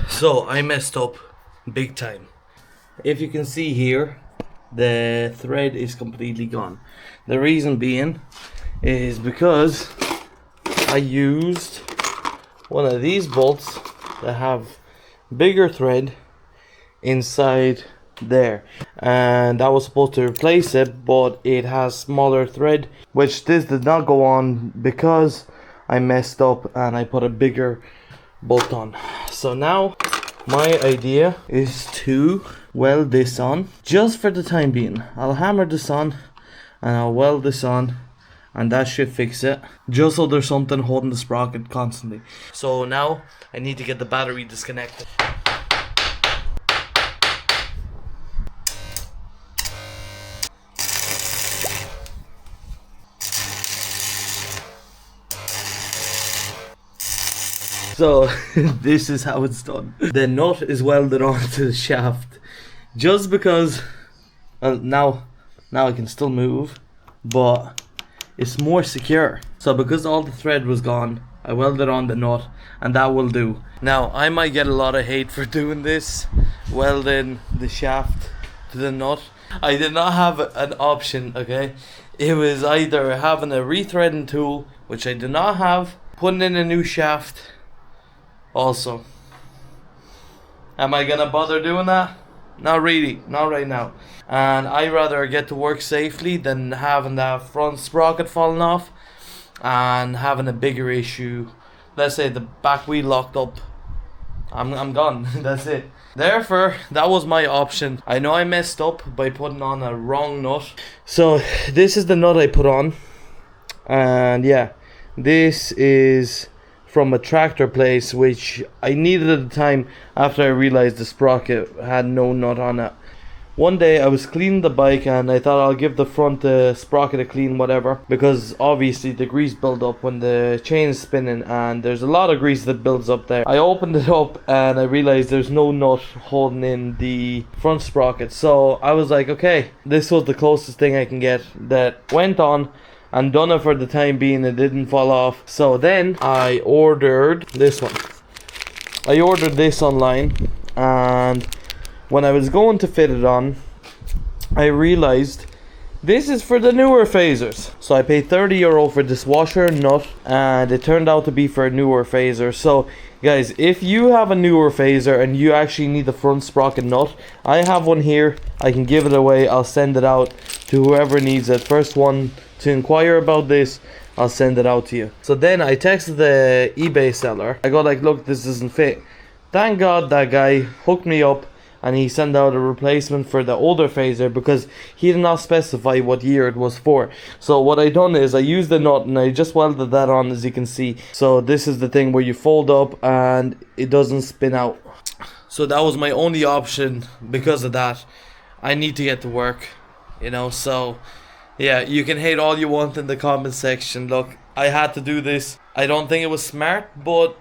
So I messed up big time. If you can see here, the thread is completely gone. The reason being is because I used one of these bolts that have bigger thread inside there, and that was supposed to replace it, but it has smaller thread, which this did not go on because I messed up and I put a bigger bolt on. So now my idea is to weld this on just for the time being. I'll hammer this on and I'll weld this on, and that should fix it, just so there's something holding the sprocket constantly. So now I need to get the battery disconnected. So this is how it's done. The nut is welded onto the shaft just because now I can still move, but it's more secure. So because all the thread was gone, I welded on the nut, and that will do. Now I might get a lot of hate for doing this, welding the shaft to the nut. I did not have an option, okay? It was either having a rethreading tool, which I did not have, putting in a new shaft. Also, am I gonna bother doing that? Not really, not right now. And I'd rather get to work safely than having that front sprocket falling off and having a bigger issue. Let's say the back wheel locked up. I'm gone. That's it. Therefore, that was my option. I know I messed up by putting on a wrong nut. So this is the nut I put on, and yeah, this is from a tractor place, which I needed at the time after I realized the sprocket had no nut on it. One day I was cleaning the bike and I thought I'll give the front sprocket a clean, whatever, because obviously the grease build up when the chain is spinning, and there's a lot of grease that builds up there. I opened it up and I realized there's no nut holding in the front sprocket. So I was like, okay, this was the closest thing I can get. That went on and done it for the time being. It didn't fall off. So then I ordered this one. I ordered this online, and when I was going to fit it on, I realized this is for the newer phasers. So I paid €30 for this washer nut, and it turned out to be for a newer phaser. So guys, if you have a newer phaser and you actually need the front sprocket nut, I have one here. I can give it away. I'll send it out to whoever needs it. First one to inquire about this, I'll send it out to you. So then I texted the eBay seller. I go like, look, this doesn't fit. Thank God that guy hooked me up, and he sent out a replacement for the older phaser because he did not specify what year it was for. So what I done is I used the nut and I just welded that on, as you can see. So this is the thing where you fold up and it doesn't spin out. So that was my only option. Because of that, I need to get to work, you know. So yeah, you can hate all you want in the comment section. Look, I had to do this. I don't think it was smart, but